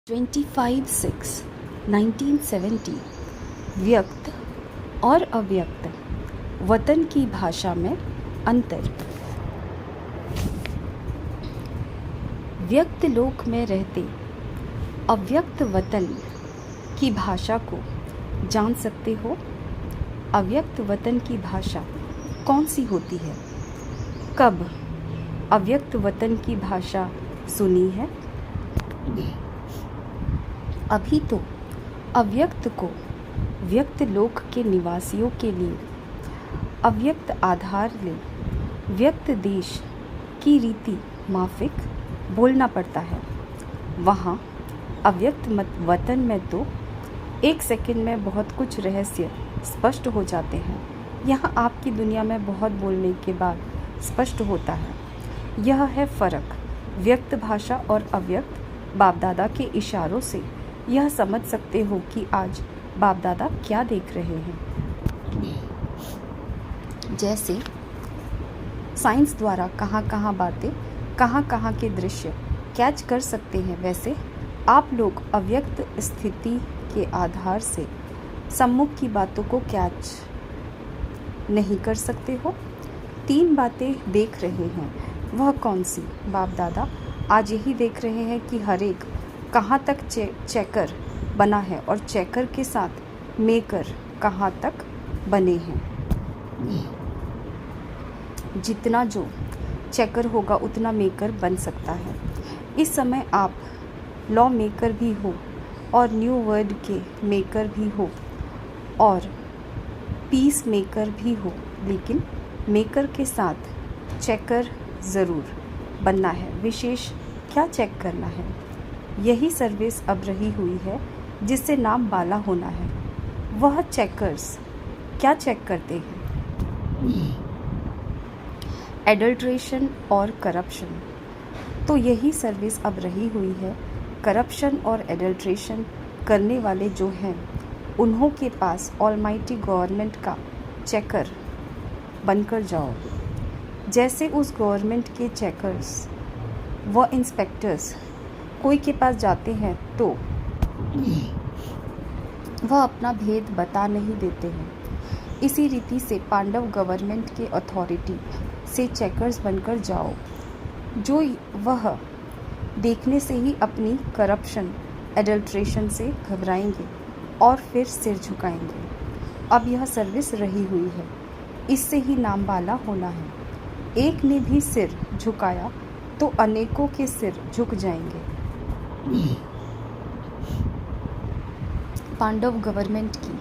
25/6/1970 व्यक्त और अव्यक्त वतन की भाषा में अंतर। व्यक्त लोक में रहते अव्यक्त वतन की भाषा को जान सकते हो। अव्यक्त वतन की भाषा कौन सी होती है? कब अव्यक्त वतन की भाषा सुनी है? अभी तो अव्यक्त को व्यक्त लोक के निवासियों के लिए अव्यक्त आधार ले व्यक्त देश की रीति माफिक बोलना पड़ता है। वहाँ अव्यक्त वतन में तो एक सेकंड में बहुत कुछ रहस्य स्पष्ट हो जाते हैं। यहाँ आपकी दुनिया में बहुत बोलने के बाद स्पष्ट होता है। यह है फ़र्क। व्यक्त भाषा और अव्यक्त। बाप दादा के इशारों से यह समझ सकते हो कि आज बाप दादा क्या देख रहे हैं। जैसे साइंस द्वारा कहाँ बातें, कहाँ के दृश्य कैच कर सकते हैं, वैसे आप लोग अव्यक्त स्थिति के आधार से सम्मुख की बातों को कैच नहीं कर सकते हो। 3 बातें देख रहे हैं, वह कौन सी? बाप दादा आज यही देख रहे हैं कि हर एक कहाँ तक चेकर बना है और चेकर के साथ मेकर कहाँ तक बने हैं। जितना जो चेकर होगा उतना मेकर बन सकता है। इस समय आप लॉ मेकर भी हो और न्यू वर्ड के मेकर भी हो और पीस मेकर भी हो, लेकिन मेकर के साथ चेकर ज़रूर बनना है। विशेष क्या चेक करना है? यही सर्विस अब रही हुई है जिससे नाम बाला होना है। वह चेकर्स क्या चेक करते हैं? एडल्ट्रेशन और करप्शन। तो यही सर्विस अब रही हुई है। करप्शन और एडल्ट्रेशन करने वाले जो हैं उन्हों के पास ऑलमाइटी गवर्नमेंट का चेकर बनकर जाओ। जैसे उस गवर्नमेंट के चेकर्स व इंस्पेक्टर्स कोई के पास जाते हैं तो वह अपना भेद बता नहीं देते हैं। इसी रीति से पांडव गवर्नमेंट के अथॉरिटी से चेकर्स बनकर जाओ, जो वह देखने से ही अपनी करप्शन एडल्ट्रेशन से घबराएंगे और फिर सिर झुकाएंगे। अब यह सर्विस रही हुई है, इससे ही नाम वाला होना है। एक ने भी सिर झुकाया तो अनेकों के सिर झुक जाएंगे। पांडव गवर्नमेंट की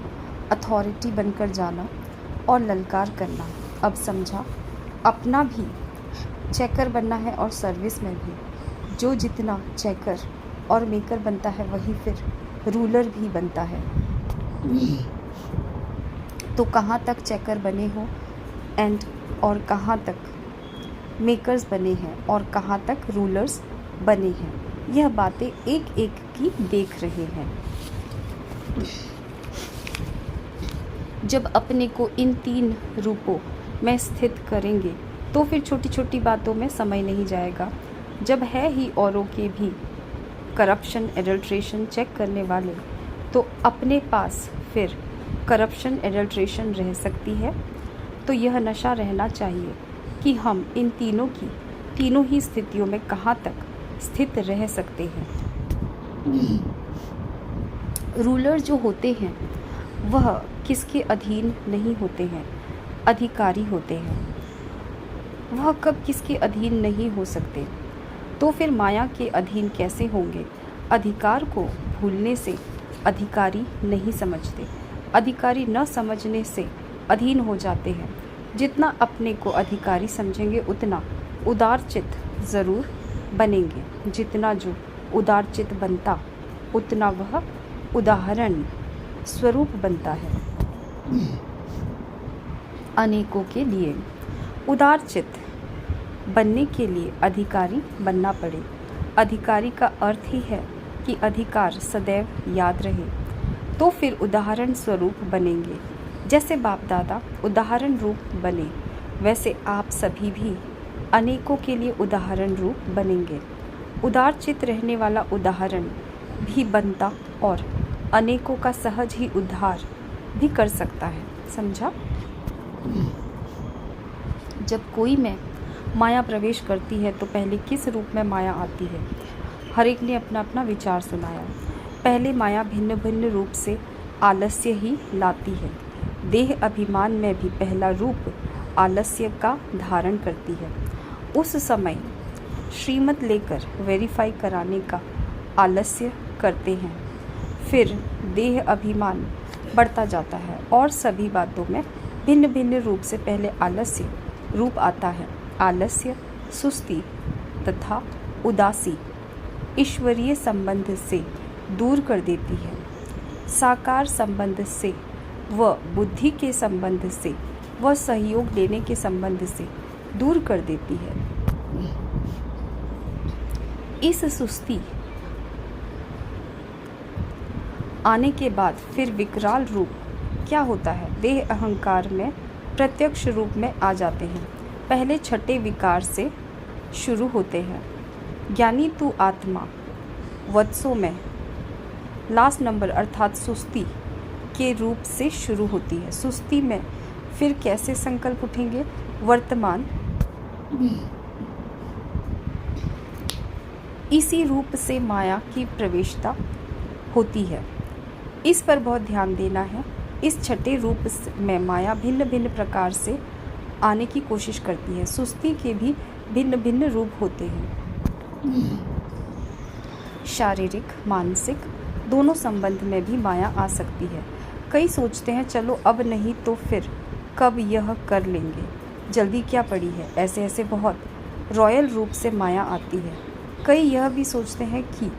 अथॉरिटी बनकर जाना और ललकार करना। अब समझा, अपना भी चेकर बनना है और सर्विस में भी जो जितना चेकर और मेकर बनता है वही फिर रूलर भी बनता है। तो कहाँ तक चेकर बने हो एंड और कहाँ तक मेकर्स बने हैं और कहाँ तक रूलर्स बने हैं, यह बातें एक एक की देख रहे हैं। जब अपने को इन 3 रूपों में स्थित करेंगे तो फिर छोटी छोटी बातों में समय नहीं जाएगा। जब है ही औरों के भी करप्शन एडल्ट्रेशन चेक करने वाले, तो अपने पास फिर करप्शन एडल्ट्रेशन रह सकती है। तो यह नशा रहना चाहिए कि हम इन तीनों ही स्थितियों में कहाँ तक स्थित रह सकते हैं। रूलर जो होते हैं वह किसके अधीन नहीं होते हैं, अधिकारी होते हैं। वह कब किसके अधीन नहीं हो सकते, तो फिर माया के अधीन कैसे होंगे? अधिकार को भूलने से अधिकारी नहीं समझते, अधिकारी न समझने से अधीन हो जाते हैं। जितना अपने को अधिकारी समझेंगे उतना उदारचित ज़रूर बनेंगे। जितना जो उदारचित बनता उतना वह उदाहरण स्वरूप बनता है अनेकों के लिए। उदारचित बनने के लिए अधिकारी बनना पड़े। अधिकारी का अर्थ ही है कि अधिकार सदैव याद रहे, तो फिर उदाहरण स्वरूप बनेंगे। जैसे बाप दादा उदाहरण रूप बने, वैसे आप सभी भी अनेकों के लिए उदाहरण रूप बनेंगे। उदारचित रहने वाला उदाहरण भी बनता और अनेकों का सहज ही उद्धार भी कर सकता है। समझा? जब कोई में माया प्रवेश करती है तो पहले किस रूप में माया आती है? हर एक ने अपना अपना विचार सुनाया। पहले माया भिन्न भिन्न रूप से आलस्य ही लाती है। देह अभिमान में भी पहला रूप आलस्य का धारण करती है। उस समय श्रीमत लेकर वेरीफाई कराने का आलस्य करते हैं। फिर देह अभिमान बढ़ता जाता है और सभी बातों में भिन्न भिन्न रूप से पहले आलस्य रूप आता है। आलस्य, सुस्ती तथा उदासी ईश्वरीय संबंध से दूर कर देती है। साकार संबंध से व बुद्धि के संबंध से व सहयोग लेने के संबंध से दूर कर देती है। इस सुस्ती आने के बाद फिर विकराल रूप क्या होता है? देह अहंकार में प्रत्यक्ष रूप में आ जाते हैं। पहले छठे विकार से शुरू होते हैं। ज्ञानी तू आत्मा वत्सों में लास्ट नंबर अर्थात सुस्ती के रूप से शुरू होती है। सुस्ती में फिर कैसे संकल्प उठेंगे? वर्तमान इसी रूप से माया की प्रवेशता होती है। इस पर बहुत ध्यान देना है। इस छठे रूप में माया भिन्न भिन्न प्रकार से आने की कोशिश करती है। सुस्ती के भी भिन्न भिन्न रूप होते हैं। शारीरिक, मानसिक दोनों संबंध में भी माया आ सकती है। कई सोचते हैं चलो अब नहीं तो फिर कब यह कर लेंगे, जल्दी क्या पड़ी है। ऐसे ऐसे बहुत रॉयल रूप से माया आती है। कई यह भी सोचते हैं कि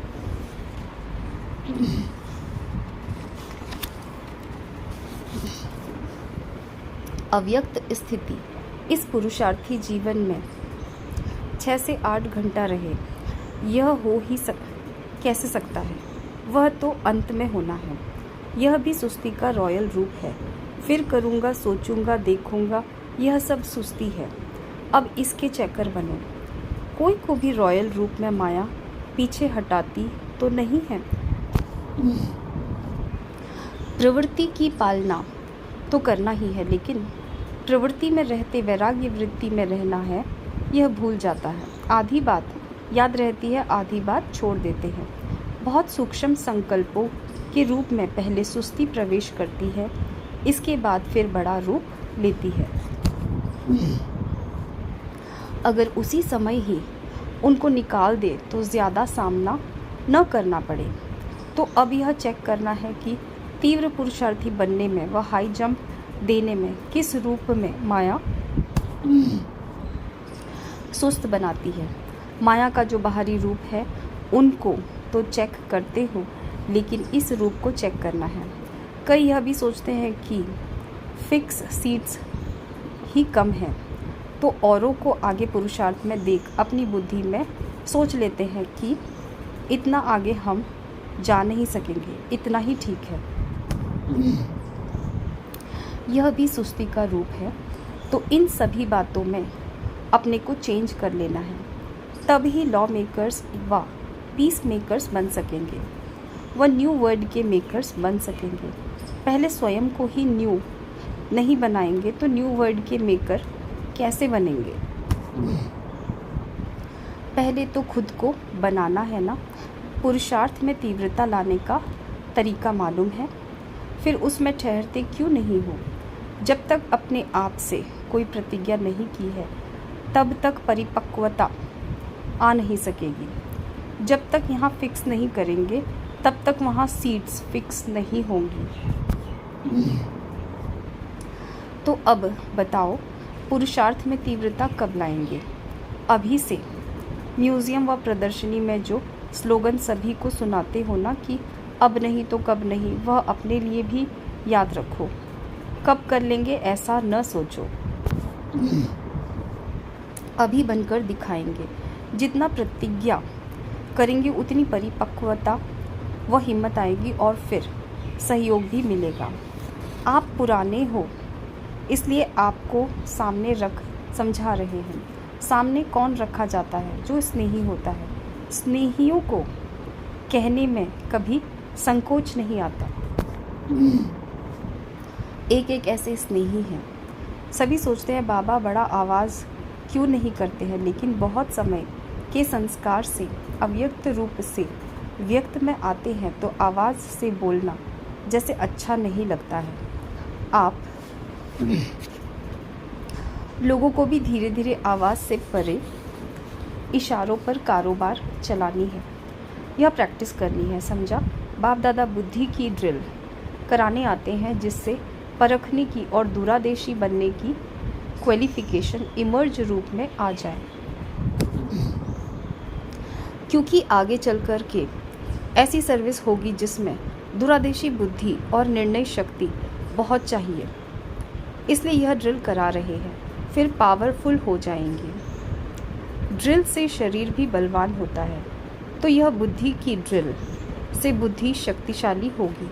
अव्यक्त स्थिति इस पुरुषार्थी जीवन में 6 से 8 घंटा रहे। यह हो ही कैसे सकता है? वह तो अंत में होना है। यह भी सुस्ती का रॉयल रूप है। फिर करूँगा, सोचूंगा, देखूंगा, यह सब सुस्ती है। अब इसके चक्कर बनो। कोई को भी रॉयल रूप में माया पीछे हटाती तो नहीं है। प्रवृत्ति की पालना तो करना ही है, लेकिन प्रवृत्ति में रहते वैराग्य वृत्ति में रहना है, यह भूल जाता है। आधी बात याद रहती है, आधी बात छोड़ देते हैं। बहुत सूक्ष्म संकल्पों के रूप में पहले सुस्ती प्रवेश करती है, इसके बाद फिर बड़ा रूप लेती है। अगर उसी समय ही उनको निकाल दे तो ज़्यादा सामना न करना पड़े। तो अब यह चेक करना है कि तीव्र पुरुषार्थी बनने में व हाई जंप देने में किस रूप में माया सुस्त बनाती है। माया का जो बाहरी रूप है उनको तो चेक करते हो, लेकिन इस रूप को चेक करना है। कई यह भी सोचते हैं कि फिक्स सीट्स ही कम हैं, तो औरों को आगे पुरुषार्थ में देख अपनी बुद्धि में सोच लेते हैं कि इतना आगे हम जा नहीं सकेंगे, इतना ही ठीक है। यह भी सुस्ती का रूप है। तो इन सभी बातों में अपने को चेंज कर लेना है, तब ही लॉ मेकर्स व पीस मेकर्स बन सकेंगे, व न्यू वर्ड के मेकर्स बन सकेंगे। पहले स्वयं को ही न्यू नहीं बनाएंगे तो न्यू वर्ड के मेकर कैसे बनेंगे? पहले तो खुद को बनाना है ना। पुरुषार्थ में तीव्रता लाने का तरीका मालूम है, फिर उसमें ठहरते क्यों नहीं हो? जब तक अपने आप से कोई प्रतिज्ञा नहीं की है तब तक परिपक्वता आ नहीं सकेगी। जब तक यहाँ फिक्स नहीं करेंगे तब तक वहाँ सीट्स फिक्स नहीं होंगी। तो अब बताओ पुरुषार्थ में तीव्रता कब लाएंगे? अभी से। म्यूज़ियम व प्रदर्शनी में जो स्लोगन सभी को सुनाते हो ना कि अब नहीं तो कब नहीं, वह अपने लिए भी याद रखो। कब कर लेंगे ऐसा न सोचो, अभी बनकर दिखाएंगे। जितना प्रतिज्ञा करेंगे उतनी परिपक्वता व हिम्मत आएगी और फिर सहयोग भी मिलेगा। आप पुराने हो इसलिए आपको सामने रख समझा रहे हैं। सामने कौन रखा जाता है? जो स्नेही होता है। स्नेहियों को कहने में कभी संकोच नहीं आता। एक एक ऐसे स्नेही हैं। सभी सोचते हैं बाबा बड़ा आवाज़ क्यों नहीं करते हैं, लेकिन बहुत समय के संस्कार से अव्यक्त रूप से व्यक्त में आते हैं तो आवाज़ से बोलना जैसे अच्छा नहीं लगता है। आप लोगों को भी धीरे धीरे आवाज़ से परे इशारों पर कारोबार चलानी है, यह प्रैक्टिस करनी है, समझा। बाप दादा बुद्धि की ड्रिल कराने आते हैं जिससे परखने की और दूरादेशी बनने की क्वालिफिकेशन इमर्ज रूप में आ जाए, क्योंकि आगे चल कर के ऐसी सर्विस होगी जिसमें दूरादेशी बुद्धि और निर्णय शक्ति बहुत चाहिए, इसलिए यह ड्रिल करा रहे हैं, फिर पावरफुल हो जाएंगे। ड्रिल से शरीर भी बलवान होता है, तो यह बुद्धि की ड्रिल से बुद्धि शक्तिशाली होगी।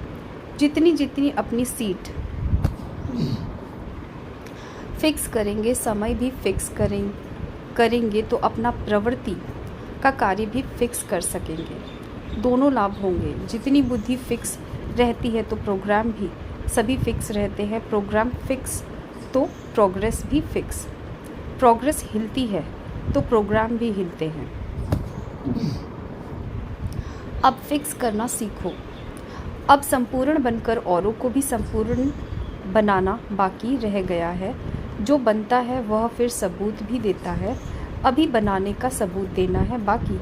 जितनी जितनी अपनी सीट फिक्स करेंगे, समय भी फिक्स करेंगे तो अपना प्रवृत्ति का कार्य भी फिक्स कर सकेंगे। दोनों लाभ होंगे। जितनी बुद्धि फिक्स रहती है तो प्रोग्राम भी सभी फिक्स रहते हैं। प्रोग्राम फिक्स तो प्रोग्रेस भी फिक्स। प्रोग्रेस हिलती है तो प्रोग्राम भी हिलते हैं। अब फिक्स करना सीखो। अब संपूर्ण बनकर औरों को भी संपूर्ण बनाना बाकी रह गया है। जो बनता है वह फिर सबूत भी देता है। अभी बनाने का सबूत देना है, बाकी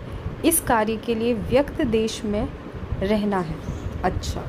इस कार्य के लिए व्यक्त देश में रहना है। अच्छा।